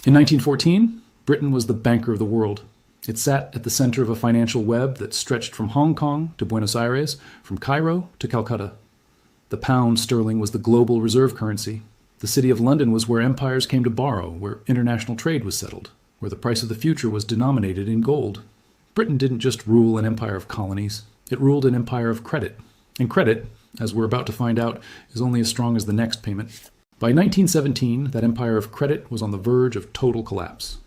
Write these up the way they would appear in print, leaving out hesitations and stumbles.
In 1914, Britain was the banker of the world. It sat at the center of a financial web that stretched from Hong Kong to Buenos Aires, from Cairo to Calcutta. The pound sterling was the global reserve currency. The city of London was where empires came to borrow, where international trade was settled, where the price of the future was denominated in gold. Britain didn't just rule an empire of colonies, it ruled an empire of credit. And credit, as we're about to find out, is only as strong as the next payment. By 1917, that empire of credit was on the verge of total collapse.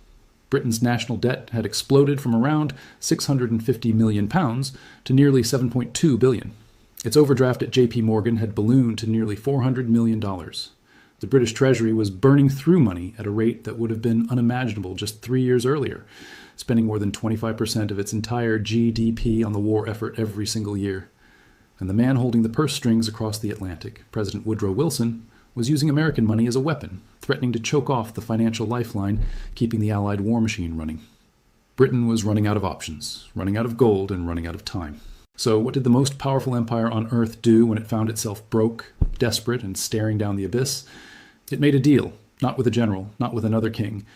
Britain's national debt had exploded from around £650 million to nearly £7.2 billion. Its overdraft at JP Morgan had ballooned to nearly $400 million. The British Treasury was burning through money at a rate that would have been unimaginable just 3 years earlier, spending more than 25% of its entire GDP on the war effort every single year. And the man holding the purse strings across the Atlantic, President Woodrow Wilson, was using American money as a weapon, threatening to choke off the financial lifeline keeping the Allied war machine running. Britain was running out of options, running out of gold, and running out of time. So what did the most powerful empire on earth do when it found itself broke, desperate, and staring down the abyss? It made a deal, not with a general, not with another king.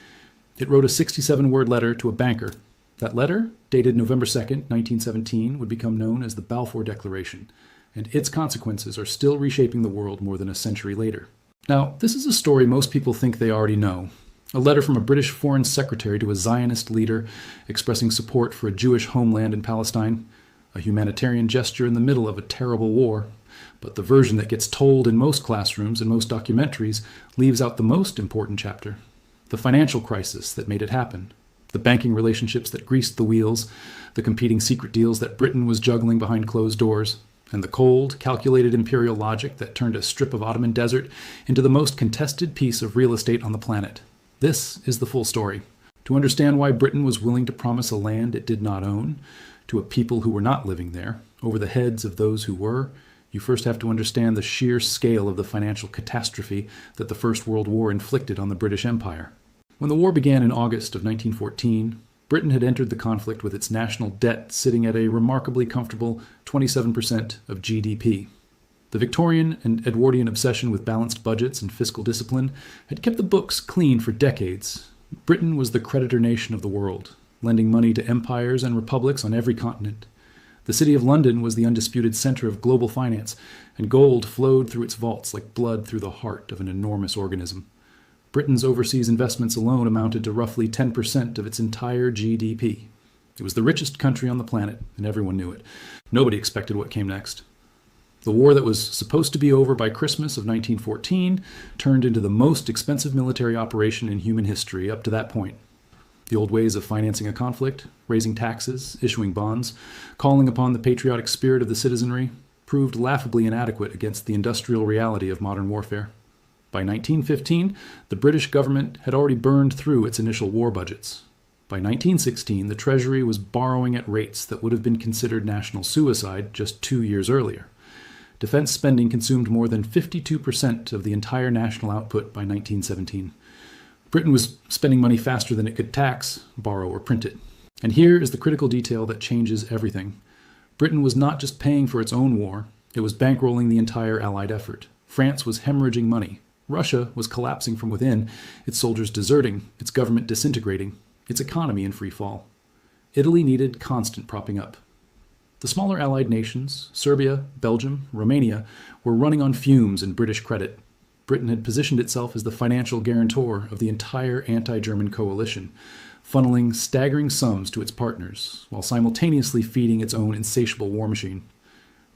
It wrote a 67-word letter to a banker. That letter, dated November 2nd, 1917, would become known as the Balfour Declaration, and its consequences are still reshaping the world more than a century later. Now, this is a story most people think they already know. A letter from a British foreign secretary to a Zionist leader expressing support for a Jewish homeland in Palestine, a humanitarian gesture in the middle of a terrible war. But the version that gets told in most classrooms and most documentaries leaves out the most important chapter: the financial crisis that made it happen, the banking relationships that greased the wheels, the competing secret deals that Britain was juggling behind closed doors, and the cold, calculated imperial logic that turned a strip of Ottoman desert into the most contested piece of real estate on the planet. This is the full story. To understand why Britain was willing to promise a land it did not own, to a people who were not living there, over the heads of those who were, you first have to understand the sheer scale of the financial catastrophe that the First World War inflicted on the British Empire. When the war began in August of 1914, Britain had entered the conflict with its national debt sitting at a remarkably comfortable 27% of GDP. The Victorian and Edwardian obsession with balanced budgets and fiscal discipline had kept the books clean for decades. Britain was the creditor nation of the world, lending money to empires and republics on every continent. The City of London was the undisputed center of global finance, and gold flowed through its vaults like blood through the heart of an enormous organism. Britain's overseas investments alone amounted to roughly 10% of its entire GDP. It was the richest country on the planet, and everyone knew it. Nobody expected what came next. The war that was supposed to be over by Christmas of 1914 turned into the most expensive military operation in human history up to that point. The old ways of financing a conflict, raising taxes, issuing bonds, calling upon the patriotic spirit of the citizenry, proved laughably inadequate against the industrial reality of modern warfare. By 1915, the British government had already burned through its initial war budgets. By 1916, the Treasury was borrowing at rates that would have been considered national suicide just 2 years earlier. Defense spending consumed more than 52% of the entire national output by 1917. Britain was spending money faster than it could tax, borrow, or print it. And here is the critical detail that changes everything. Britain was not just paying for its own war, it was bankrolling the entire Allied effort. France was hemorrhaging money. Russia was collapsing from within, its soldiers deserting, its government disintegrating, its economy in free fall. Italy needed constant propping up. The smaller Allied nations, Serbia, Belgium, Romania, were running on fumes in British credit. Britain had positioned itself as the financial guarantor of the entire anti-German coalition, funneling staggering sums to its partners, while simultaneously feeding its own insatiable war machine.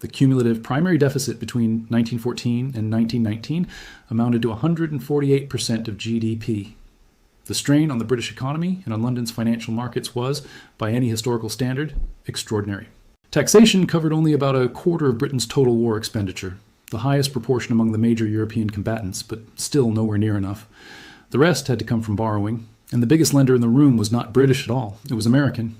The cumulative primary deficit between 1914 and 1919 amounted to 148% of GDP. The strain on the British economy and on London's financial markets was, by any historical standard, extraordinary. Taxation covered only about a quarter of Britain's total war expenditure, the highest proportion among the major European combatants, but still nowhere near enough. The rest had to come from borrowing, and the biggest lender in the room was not British at all, it was American.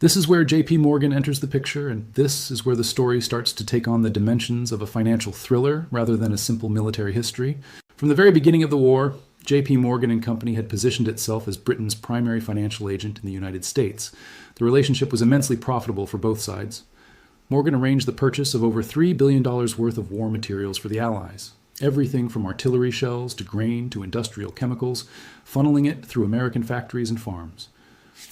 This is where JP Morgan enters the picture, and this is where the story starts to take on the dimensions of a financial thriller rather than a simple military history. From the very beginning of the war, JP Morgan and Company had positioned itself as Britain's primary financial agent in the United States. The relationship was immensely profitable for both sides. Morgan arranged the purchase of over $3 billion worth of war materials for the Allies. everything from artillery shells to grain to industrial chemicals, funneling it through American factories and farms.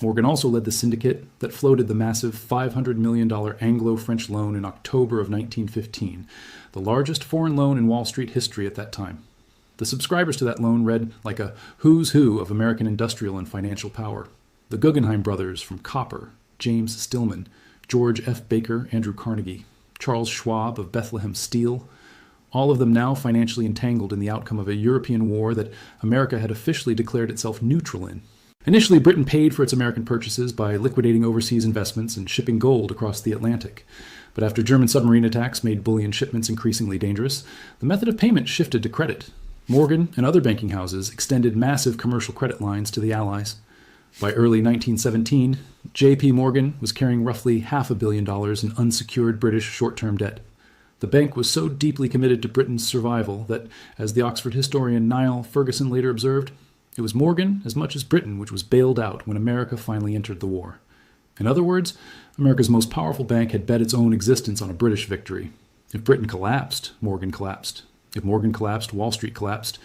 Morgan also led the syndicate that floated the massive $500 million Anglo-French loan in October of 1915, the largest foreign loan in Wall Street history at that time. The subscribers to that loan read like a who's who of American industrial and financial power. The Guggenheim brothers from copper, James Stillman, George F. Baker, Andrew Carnegie, Charles Schwab of Bethlehem Steel, all of them now financially entangled in the outcome of a European war that America had officially declared itself neutral in. Initially, Britain paid for its American purchases by liquidating overseas investments and shipping gold across the Atlantic. But after German submarine attacks made bullion shipments increasingly dangerous, the method of payment shifted to credit. Morgan and other banking houses extended massive commercial credit lines to the Allies. By early 1917, J.P. Morgan was carrying roughly $500 million in unsecured British short-term debt. The bank was so deeply committed to Britain's survival that, as the Oxford historian Niall Ferguson later observed, it was Morgan as much as Britain which was bailed out when America finally entered the war. In other words, America's most powerful bank had bet its own existence on a British victory. If Britain collapsed, Morgan collapsed. If Morgan collapsed, Wall Street collapsed.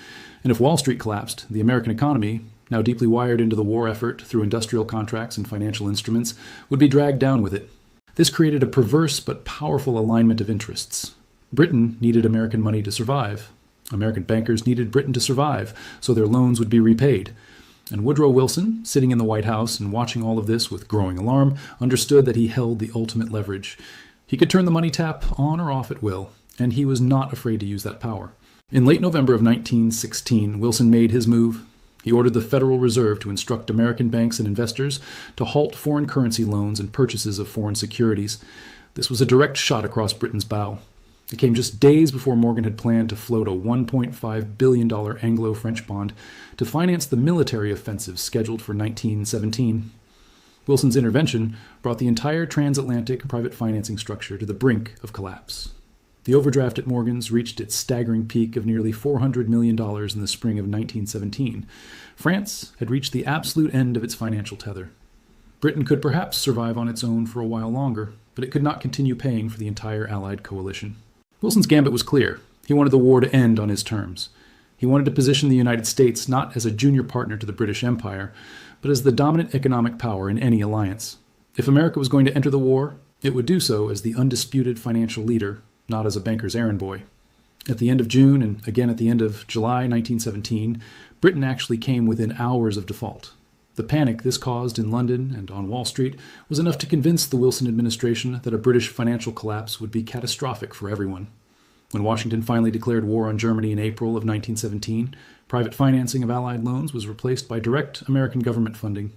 And if Wall Street collapsed, the American economy, now deeply wired into the war effort through industrial contracts and financial instruments, would be dragged down with it. This created a perverse but powerful alignment of interests. Britain needed American money to survive. American bankers needed Britain to survive, so their loans would be repaid. And Woodrow Wilson, sitting in the White House and watching all of this with growing alarm, understood that he held the ultimate leverage. He could turn the money tap on or off at will, and he was not afraid to use that power. In late November of 1916, Wilson made his move. He ordered the Federal Reserve to instruct American banks and investors to halt foreign currency loans and purchases of foreign securities. This was a direct shot across Britain's bow. It came just days before Morgan had planned to float a $1.5 billion Anglo-French bond to finance the military offensive scheduled for 1917. Wilson's intervention brought the entire transatlantic private financing structure to the brink of collapse. The overdraft at Morgan's reached its staggering peak of nearly $400 million in the spring of 1917. France had reached the absolute end of its financial tether. Britain could perhaps survive on its own for a while longer, but it could not continue paying for the entire Allied coalition. Wilson's gambit was clear. He wanted the war to end on his terms. He wanted to position the United States not as a junior partner to the British Empire, but as the dominant economic power in any alliance. If America was going to enter the war, it would do so as the undisputed financial leader, not as a banker's errand boy. At the end of June and again at the end of July 1917, Britain actually came within hours of default. The panic this caused in London and on Wall Street was enough to convince the Wilson administration that a British financial collapse would be catastrophic for everyone. When Washington finally declared war on Germany in April of 1917, private financing of Allied loans was replaced by direct American government funding.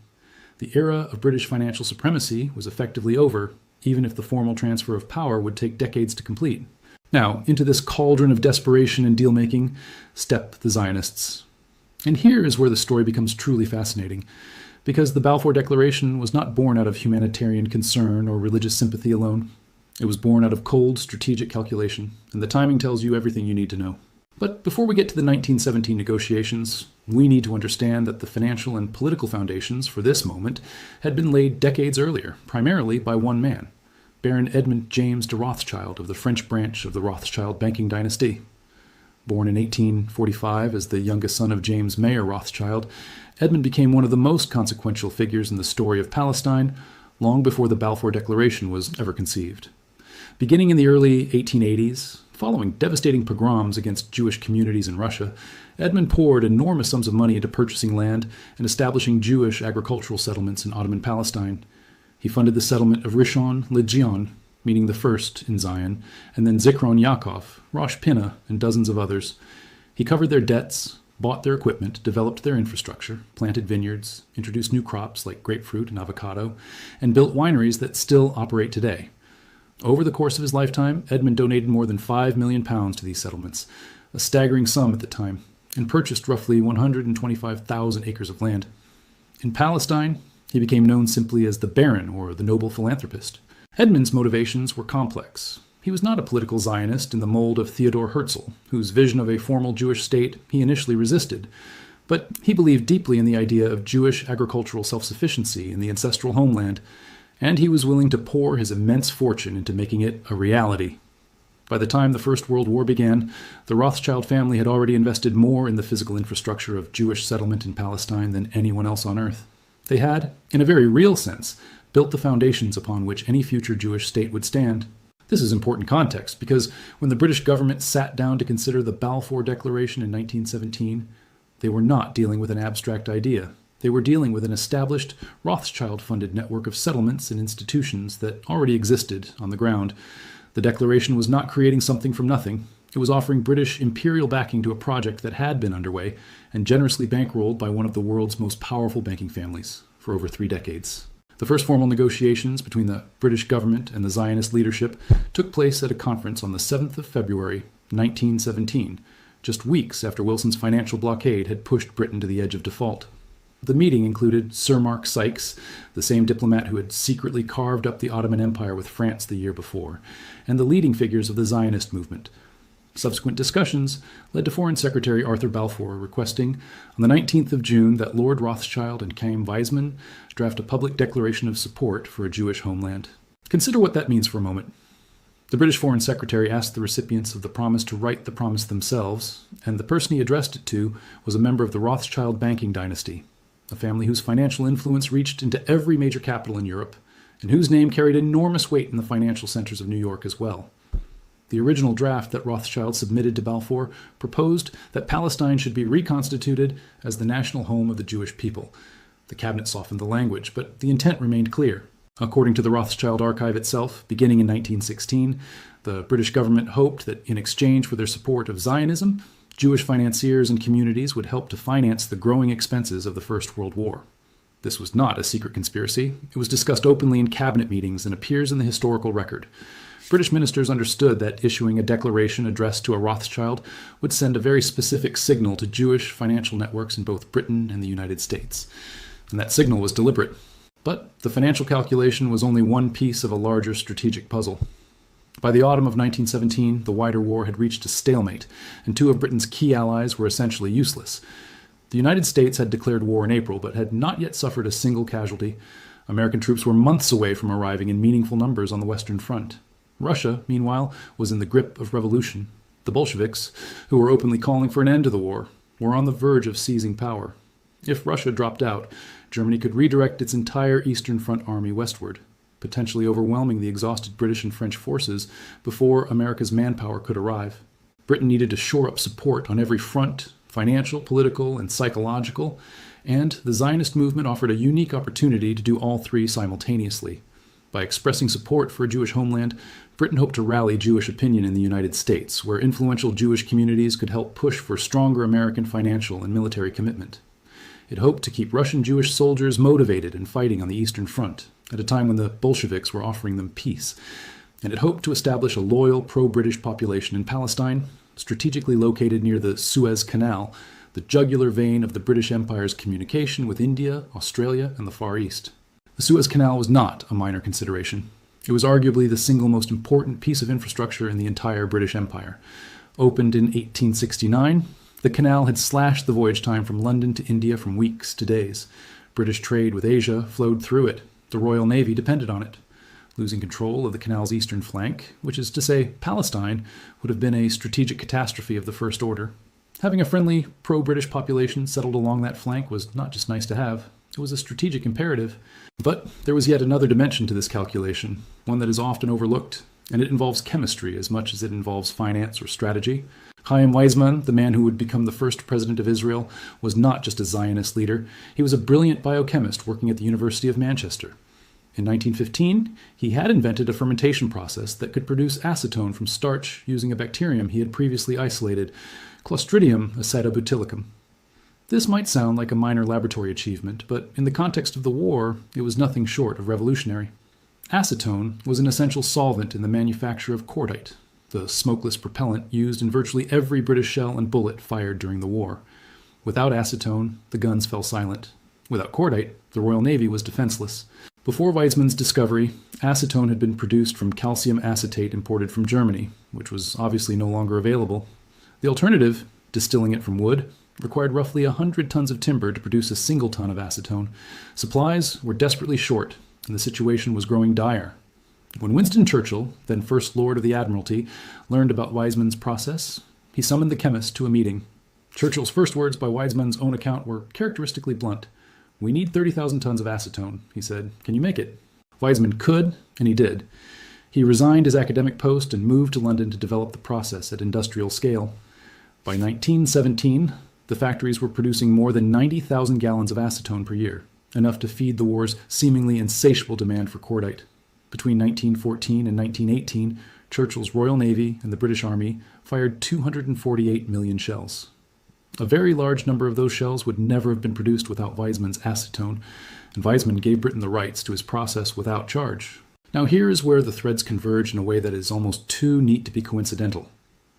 The era of British financial supremacy was effectively over, even if the formal transfer of power would take decades to complete. Now, into this cauldron of desperation and deal-making stepped the Zionists. And here is where the story becomes truly fascinating, because the Balfour Declaration was not born out of humanitarian concern or religious sympathy alone. It was born out of cold, strategic calculation, and the timing tells you everything you need to know. But before we get to the 1917 negotiations, we need to understand that the financial and political foundations for this moment had been laid decades earlier, primarily by one man, Baron Edmund James de Rothschild of the French branch of the Rothschild banking dynasty. Born in 1845 as the youngest son of James Mayer Rothschild, Edmund became one of the most consequential figures in the story of Palestine long before the Balfour Declaration was ever conceived. Beginning in the early 1880s, following devastating pogroms against Jewish communities in Russia, Edmund poured enormous sums of money into purchasing land and establishing Jewish agricultural settlements in Ottoman Palestine. He funded the settlement of Rishon LeZion, meaning the first in Zion, and then Zichron Yaakov, Rosh Pinna, and dozens of others. He covered their debts, bought their equipment, developed their infrastructure, planted vineyards, introduced new crops like grapefruit and avocado, and built wineries that still operate today. Over the course of his lifetime, Edmund donated more than £5 million to these settlements, a staggering sum at the time, and purchased roughly 125,000 acres of land. In Palestine, he became known simply as the Baron or the Noble Philanthropist. Edmund's motivations were complex. He was not a political Zionist in the mold of Theodor Herzl, whose vision of a formal Jewish state he initially resisted, but he believed deeply in the idea of Jewish agricultural self-sufficiency in the ancestral homeland, and he was willing to pour his immense fortune into making it a reality. By the time the First World War began, the Rothschild family had already invested more in the physical infrastructure of Jewish settlement in Palestine than anyone else on earth. They had, in a very real sense, built the foundations upon which any future Jewish state would stand. This is important context because when the British government sat down to consider the Balfour Declaration in 1917, they were not dealing with an abstract idea. They were dealing with an established, Rothschild-funded network of settlements and institutions that already existed on the ground. The Declaration was not creating something from nothing. It was offering British imperial backing to a project that had been underway and generously bankrolled by one of the world's most powerful banking families for over 3 decades. The first formal negotiations between the British government and the Zionist leadership took place at a conference on the 7th of February, 1917, just weeks after Wilson's financial blockade had pushed Britain to the edge of default. The meeting included Sir Mark Sykes, the same diplomat who had secretly carved up the Ottoman Empire with France the year before, and the leading figures of the Zionist movement. Subsequent discussions led to Foreign Secretary Arthur Balfour requesting on the 19th of June that Lord Rothschild and Chaim Weizmann draft a public declaration of support for a Jewish homeland. Consider what that means for a moment. The British Foreign Secretary asked the recipients of the promise to write the promise themselves, and the person he addressed it to was a member of the Rothschild banking dynasty, a family whose financial influence reached into every major capital in Europe, and whose name carried enormous weight in the financial centers of New York as well. The original draft that Rothschild submitted to Balfour proposed that Palestine should be reconstituted as the national home of the Jewish people. The cabinet softened the language, but the intent remained clear. According to the Rothschild archive itself, beginning in 1916, the British government hoped that in exchange for their support of Zionism, Jewish financiers and communities would help to finance the growing expenses of the First World War. This was not a secret conspiracy. It was discussed openly in cabinet meetings and appears in the historical record. British ministers understood that issuing a declaration addressed to a Rothschild would send a very specific signal to Jewish financial networks in both Britain and the United States. And that signal was deliberate. But the financial calculation was only one piece of a larger strategic puzzle. By the autumn of 1917, the wider war had reached a stalemate, and 2 of Britain's key allies were essentially useless. The United States had declared war in April, but had not yet suffered a single casualty. American troops were months away from arriving in meaningful numbers on the Western Front. Russia, meanwhile, was in the grip of revolution. The Bolsheviks, who were openly calling for an end to the war, were on the verge of seizing power. If Russia dropped out, Germany could redirect its entire Eastern Front army westward, potentially overwhelming the exhausted British and French forces before America's manpower could arrive. Britain needed to shore up support on every front, financial, political, and psychological, and the Zionist movement offered a unique opportunity to do all 3 simultaneously. By expressing support for a Jewish homeland, Britain hoped to rally Jewish opinion in the United States, where influential Jewish communities could help push for stronger American financial and military commitment. It hoped to keep Russian Jewish soldiers motivated and fighting on the Eastern Front, at a time when the Bolsheviks were offering them peace. And it hoped to establish a loyal pro-British population in Palestine, strategically located near the Suez Canal, the jugular vein of the British Empire's communication with India, Australia, and the Far East. The Suez Canal was not a minor consideration. It was arguably the single most important piece of infrastructure in the entire British Empire. Opened in 1869, the canal had slashed the voyage time from London to India from weeks to days. British trade with Asia flowed through it. The Royal Navy depended on it. Losing control of the canal's eastern flank, which is to say Palestine, would have been a strategic catastrophe of the first order. Having a friendly, pro-British population settled along that flank was not just nice to have. It was a strategic imperative. But there was yet another dimension to this calculation, one that is often overlooked, and it involves chemistry as much as it involves finance or strategy. Chaim Weizmann, the man who would become the first president of Israel, was not just a Zionist leader. He was a brilliant biochemist working at the University of Manchester. In 1915, he had invented a fermentation process that could produce acetone from starch using a bacterium he had previously isolated, Clostridium acetobutylicum. This might sound like a minor laboratory achievement, but in the context of the war, it was nothing short of revolutionary. Acetone was an essential solvent in the manufacture of cordite, the smokeless propellant used in virtually every British shell and bullet fired during the war. Without acetone, the guns fell silent. Without cordite, the Royal Navy was defenseless. Before Weizmann's discovery, acetone had been produced from calcium acetate imported from Germany, which was obviously no longer available. The alternative, distilling it from wood, required roughly 100 tons of timber to produce a single ton of acetone. Supplies were desperately short, and the situation was growing dire. When Winston Churchill, then First Lord of the Admiralty, learned about Weizmann's process, he summoned the chemist to a meeting. Churchill's first words by Weizmann's own account were characteristically blunt. "We need 30,000 tons of acetone," he said. "Can you make it?" Weizmann could, and he did. He resigned his academic post and moved to London to develop the process at industrial scale. By 1917, the factories were producing more than 90,000 gallons of acetone per year, enough to feed the war's seemingly insatiable demand for cordite. Between 1914 and 1918, Churchill's Royal Navy and the British Army fired 248 million shells. A very large number of those shells would never have been produced without Weizmann's acetone, and Weizmann gave Britain the rights to his process without charge. Now here is where the threads converge in a way that is almost too neat to be coincidental.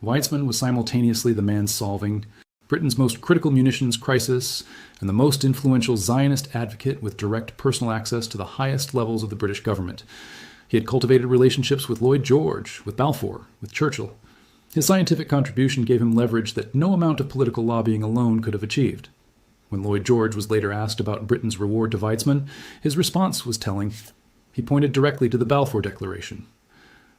Weizmann was simultaneously the man solving Britain's most critical munitions crisis and the most influential Zionist advocate with direct personal access to the highest levels of the British government. He had cultivated relationships with Lloyd George, with Balfour, with Churchill. His scientific contribution gave him leverage that no amount of political lobbying alone could have achieved. When Lloyd George was later asked about Britain's reward to Weizmann, his response was telling. He pointed directly to the Balfour Declaration.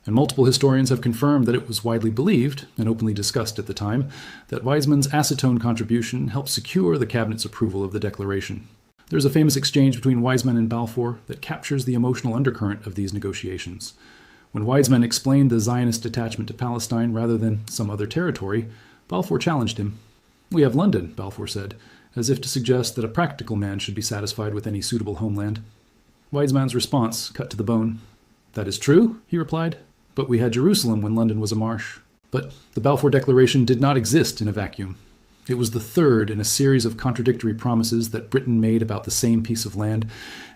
And multiple historians have confirmed that it was widely believed, and openly discussed at the time, that Weizmann's acetone contribution helped secure the cabinet's approval of the declaration. There's a famous exchange between Weizmann and Balfour that captures the emotional undercurrent of these negotiations. When Weizmann explained the Zionist attachment to Palestine rather than some other territory, Balfour challenged him. "We have London," Balfour said, as if to suggest that a practical man should be satisfied with any suitable homeland. Weizmann's response cut to the bone. "That is true," he replied, "but we had Jerusalem when London was a marsh." But the Balfour Declaration did not exist in a vacuum. It was the third in a series of contradictory promises that Britain made about the same piece of land,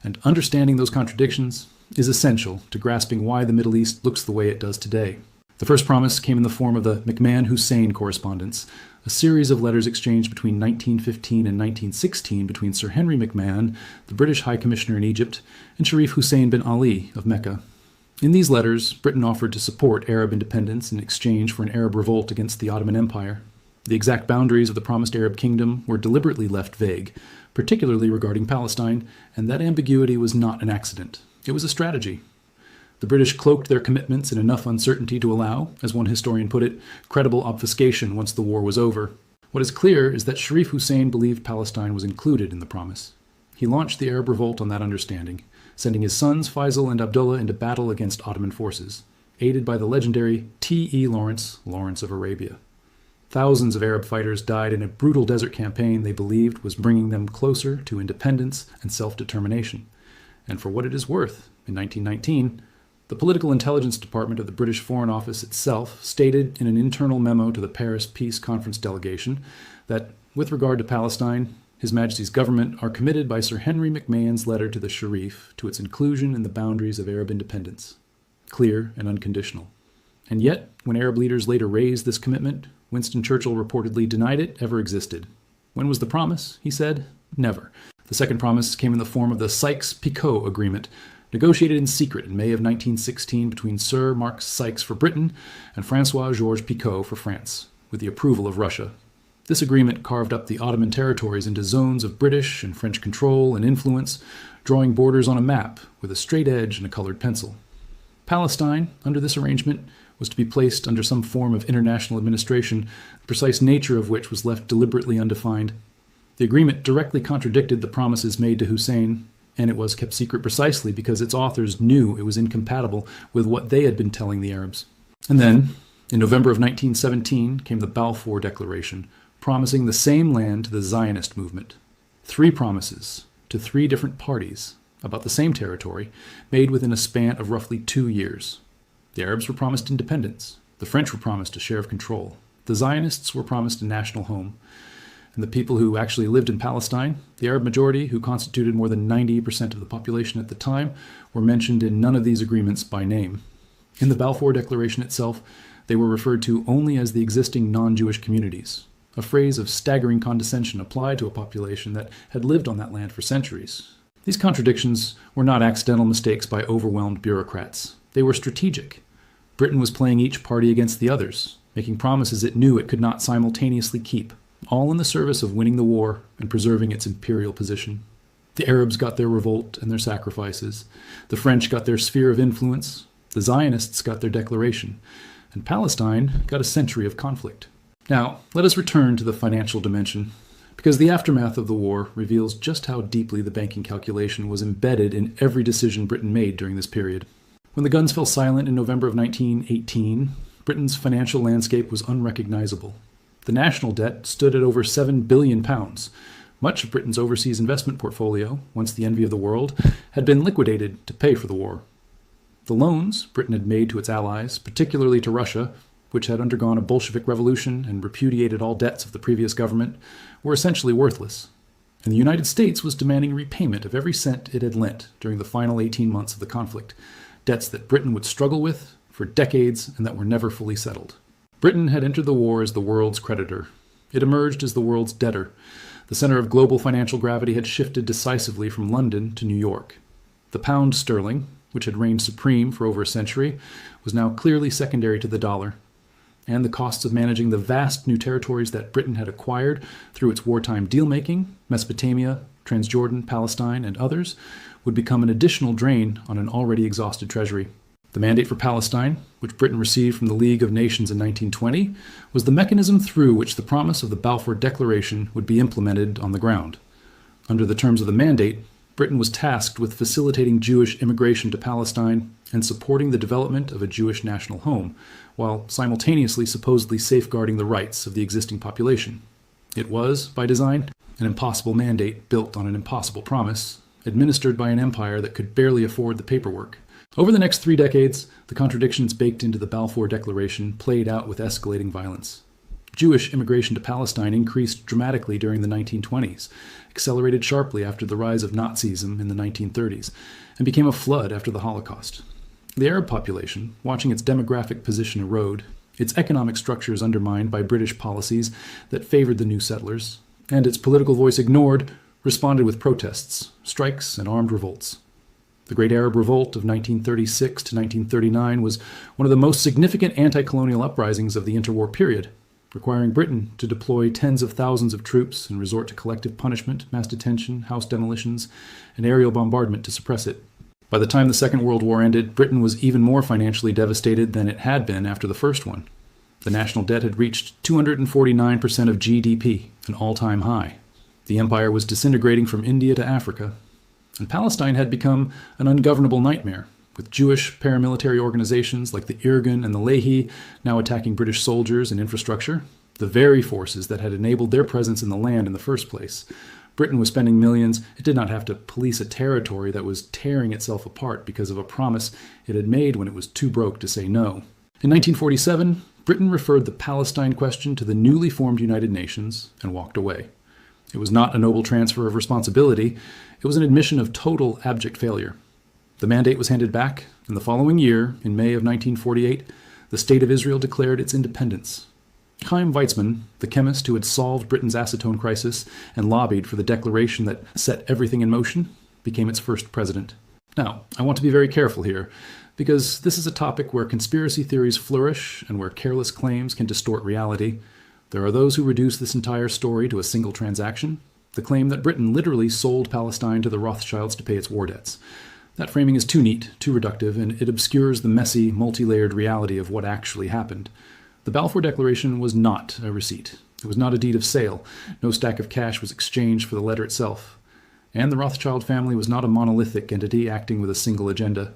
and understanding those contradictions is essential to grasping why the Middle East looks the way it does today. The first promise came in the form of the McMahon-Hussein correspondence, a series of letters exchanged between 1915 and 1916 between Sir Henry McMahon, the British High Commissioner in Egypt, and Sharif Hussein bin Ali of Mecca. In these letters, Britain offered to support Arab independence in exchange for an Arab revolt against the Ottoman Empire. The exact boundaries of the promised Arab kingdom were deliberately left vague, particularly regarding Palestine, and that ambiguity was not an accident. It was a strategy. The British cloaked their commitments in enough uncertainty to allow, as one historian put it, credible obfuscation once the war was over. What is clear is that Sharif Hussein believed Palestine was included in the promise. He launched the Arab revolt on that understanding, sending his sons Faisal and Abdullah into battle against Ottoman forces, aided by the legendary T.E. Lawrence, Lawrence of Arabia. Thousands of Arab fighters died in a brutal desert campaign they believed was bringing them closer to independence and self-determination. And for what it is worth, in 1919, the Political Intelligence Department of the British Foreign Office itself stated in an internal memo to the Paris Peace Conference delegation that, with regard to Palestine, His Majesty's government are committed by Sir Henry McMahon's letter to the Sharif to its inclusion in the boundaries of Arab independence, clear and unconditional. And yet, when Arab leaders later raised this commitment, Winston Churchill reportedly denied it ever existed. When was the promise? He said, never. The second promise came in the form of the Sykes-Picot Agreement, negotiated in secret in May of 1916 between Sir Mark Sykes for Britain and François-Georges Picot for France, with the approval of Russia. This agreement carved up the Ottoman territories into zones of British and French control and influence, drawing borders on a map with a straight edge and a colored pencil. Palestine, under this arrangement, was to be placed under some form of international administration, the precise nature of which was left deliberately undefined. The agreement directly contradicted the promises made to Hussein, and it was kept secret precisely because its authors knew it was incompatible with what they had been telling the Arabs. And then, in November of 1917, came the Balfour Declaration, promising the same land to the Zionist movement. 3 promises to 3 different parties about the same territory, made within a span of roughly 2 years. The Arabs were promised independence. The French were promised a share of control. The Zionists were promised a national home. And the people who actually lived in Palestine, the Arab majority, who constituted more than 90% of the population at the time, were mentioned in none of these agreements by name. In the Balfour Declaration itself, they were referred to only as the existing non-Jewish communities, a phrase of staggering condescension applied to a population that had lived on that land for centuries. These contradictions were not accidental mistakes by overwhelmed bureaucrats. They were strategic. Britain was playing each party against the others, making promises it knew it could not simultaneously keep, all in the service of winning the war and preserving its imperial position. The Arabs got their revolt and their sacrifices. The French got their sphere of influence. The Zionists got their declaration, and Palestine got a century of conflict. Now, let us return to the financial dimension, because the aftermath of the war reveals just how deeply the banking calculation was embedded in every decision Britain made during this period. When the guns fell silent in November of 1918, Britain's financial landscape was unrecognizable. The national debt stood at over £7 billion. Much of Britain's overseas investment portfolio, once the envy of the world, had been liquidated to pay for the war. The loans Britain had made to its allies, particularly to Russia, which had undergone a Bolshevik revolution and repudiated all debts of the previous government, were essentially worthless. And the United States was demanding repayment of every cent it had lent during the final 18 months of the conflict, debts that Britain would struggle with for decades and that were never fully settled. Britain had entered the war as the world's creditor. It emerged as the world's debtor. The center of global financial gravity had shifted decisively from London to New York. The pound sterling, which had reigned supreme for over a century, was now clearly secondary to the dollar, and the costs of managing the vast new territories that Britain had acquired through its wartime deal-making, Mesopotamia, Transjordan, Palestine, and others, would become an additional drain on an already exhausted treasury. The mandate for Palestine, which Britain received from the League of Nations in 1920, was the mechanism through which the promise of the Balfour Declaration would be implemented on the ground. Under the terms of the mandate, Britain was tasked with facilitating Jewish immigration to Palestine and supporting the development of a Jewish national home, while simultaneously supposedly safeguarding the rights of the existing population. It was, by design, an impossible mandate built on an impossible promise, administered by an empire that could barely afford the paperwork. Over the next 3 decades, the contradictions baked into the Balfour Declaration played out with escalating violence. Jewish immigration to Palestine increased dramatically during the 1920s, accelerated sharply after the rise of Nazism in the 1930s, and became a flood after the Holocaust. The Arab population, watching its demographic position erode, its economic structures undermined by British policies that favored the new settlers, and its political voice ignored, responded with protests, strikes, and armed revolts. The Great Arab Revolt of 1936 to 1939 was one of the most significant anti-colonial uprisings of the interwar period, requiring Britain to deploy tens of thousands of troops and resort to collective punishment, mass detention, house demolitions, and aerial bombardment to suppress it. By the time the Second World War ended, Britain was even more financially devastated than it had been after the first one. The national debt had reached 249% of GDP, an all-time high. The empire was disintegrating from India to Africa, and Palestine had become an ungovernable nightmare, with Jewish paramilitary organizations like the Irgun and the Lehi now attacking British soldiers and infrastructure, the very forces that had enabled their presence in the land in the first place. Britain was spending millions. It did not have to police a territory that was tearing itself apart because of a promise it had made when it was too broke to say no. In 1947, Britain referred the Palestine question to the newly formed United Nations and walked away. It was not a noble transfer of responsibility. It was an admission of total abject failure. The mandate was handed back, and the following year, in May of 1948, the State of Israel declared its independence. Chaim Weizmann, the chemist who had solved Britain's acetone crisis and lobbied for the declaration that set everything in motion, became its first president. Now, I want to be very careful here, because this is a topic where conspiracy theories flourish and where careless claims can distort reality. There are those who reduce this entire story to a single transaction, the claim that Britain literally sold Palestine to the Rothschilds to pay its war debts. That framing is too neat, too reductive, and it obscures the messy, multi-layered reality of what actually happened. The Balfour Declaration was not a receipt. It was not a deed of sale. No stack of cash was exchanged for the letter itself. And the Rothschild family was not a monolithic entity acting with a single agenda.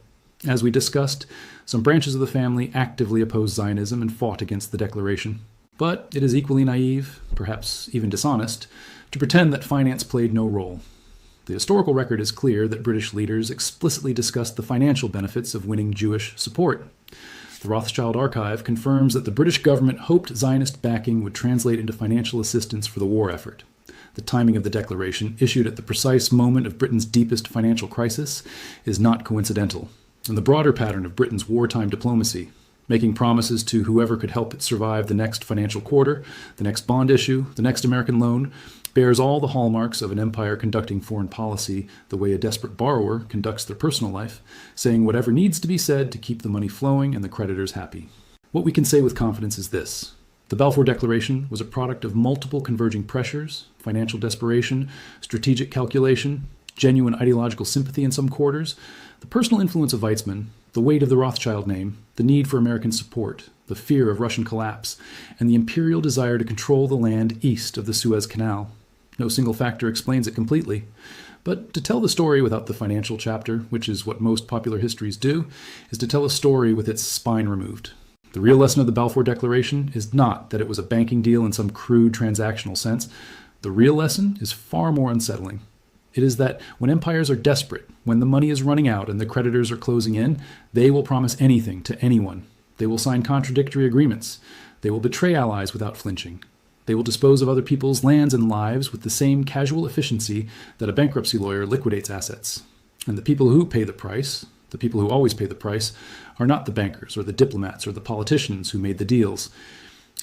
As we discussed, some branches of the family actively opposed Zionism and fought against the declaration. But it is equally naive, perhaps even dishonest, to pretend that finance played no role. The historical record is clear that British leaders explicitly discussed the financial benefits of winning Jewish support. The Rothschild archive confirms that the British government hoped Zionist backing would translate into financial assistance for the war effort. The timing of the declaration, issued at the precise moment of Britain's deepest financial crisis, is not coincidental. And the broader pattern of Britain's wartime diplomacy, making promises to whoever could help it survive the next financial quarter, the next bond issue, the next American loan, bears all the hallmarks of an empire conducting foreign policy the way a desperate borrower conducts their personal life, saying whatever needs to be said to keep the money flowing and the creditors happy. What we can say with confidence is this. The Balfour Declaration was a product of multiple converging pressures, financial desperation, strategic calculation, genuine ideological sympathy in some quarters, the personal influence of Weizmann, The weight of the Rothschild name, the need for American support, the fear of Russian collapse, and the imperial desire to control the land east of the Suez Canal. No single factor explains it completely. But to tell the story without the financial chapter, which is what most popular histories do, is to tell a story with its spine removed. The real lesson of the Balfour Declaration is not that it was a banking deal in some crude transactional sense. The real lesson is far more unsettling. It is that when empires are desperate, when the money is running out and the creditors are closing in, they will promise anything to anyone. They will sign contradictory agreements. They will betray allies without flinching. They will dispose of other people's lands and lives with the same casual efficiency that a bankruptcy lawyer liquidates assets. And the people who pay the price, the people who always pay the price, are not the bankers or the diplomats or the politicians who made the deals.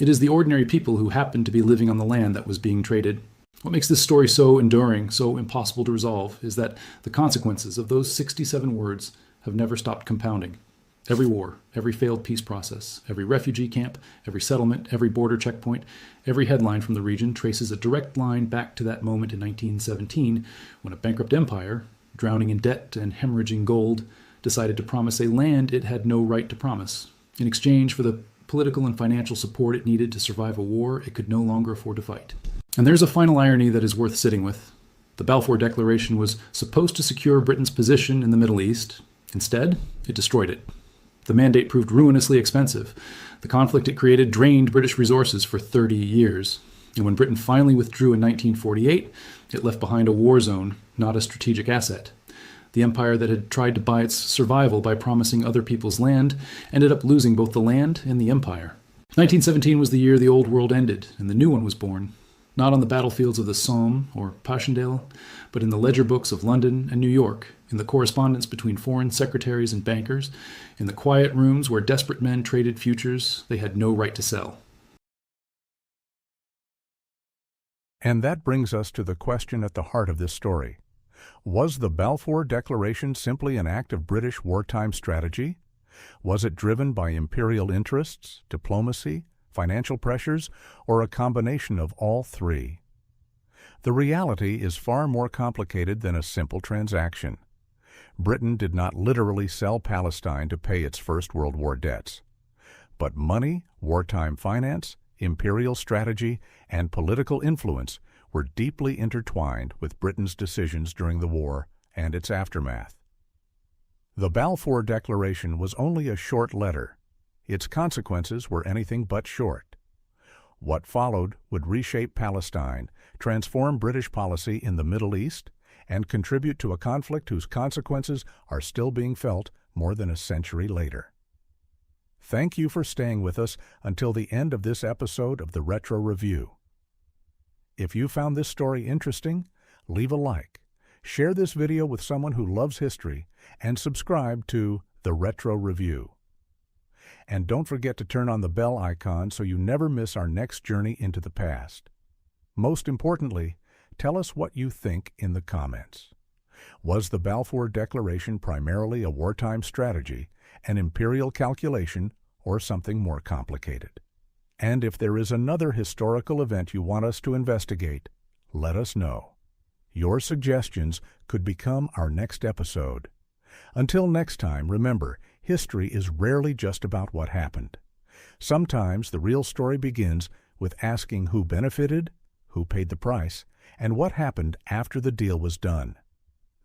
It is the ordinary people who happened to be living on the land that was being traded. What makes this story so enduring, so impossible to resolve, is that the consequences of those 67 words have never stopped compounding. Every war, every failed peace process, every refugee camp, every settlement, every border checkpoint, every headline from the region traces a direct line back to that moment in 1917 when a bankrupt empire, drowning in debt and hemorrhaging gold, decided to promise a land it had no right to promise, in exchange for the political and financial support it needed to survive a war it could no longer afford to fight. And there's a final irony that is worth sitting with. The Balfour Declaration was supposed to secure Britain's position in the Middle East. Instead, it destroyed it. The mandate proved ruinously expensive. The conflict it created drained British resources for 30 years. And when Britain finally withdrew in 1948, it left behind a war zone, not a strategic asset. The empire that had tried to buy its survival by promising other people's land ended up losing both the land and the empire. 1917 was the year the old world ended, and the new one was born. Not on the battlefields of the Somme or Passchendaele, but in the ledger books of London and New York, in the correspondence between foreign secretaries and bankers, in the quiet rooms where desperate men traded futures they had no right to sell. And that brings us to the question at the heart of this story. Was the Balfour Declaration simply an act of British wartime strategy? Was it driven by imperial interests, diplomacy, financial pressures, or a combination of all three? The reality is far more complicated than a simple transaction. Britain did not literally sell Palestine to pay its First World War debts. But money, wartime finance, imperial strategy, and political influence were deeply intertwined with Britain's decisions during the war and its aftermath. The Balfour Declaration was only a short letter. Its consequences were anything but short. What followed would reshape Palestine, transform British policy in the Middle East, and contribute to a conflict whose consequences are still being felt more than a century later. Thank you for staying with us until the end of this episode of the Retro Review. If you found this story interesting, leave a like, share this video with someone who loves history, and subscribe to the Retro Review. And don't forget to turn on the bell icon so you never miss our next journey into the past. Most importantly, tell us what you think in the comments. Was the Balfour Declaration primarily a wartime strategy, an imperial calculation, or something more complicated? And if there is another historical event you want us to investigate, let us know. Your suggestions could become our next episode. Until next time, remember, history is rarely just about what happened. Sometimes the real story begins with asking who benefited, who paid the price, and what happened after the deal was done.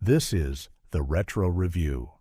This is the Retro Review.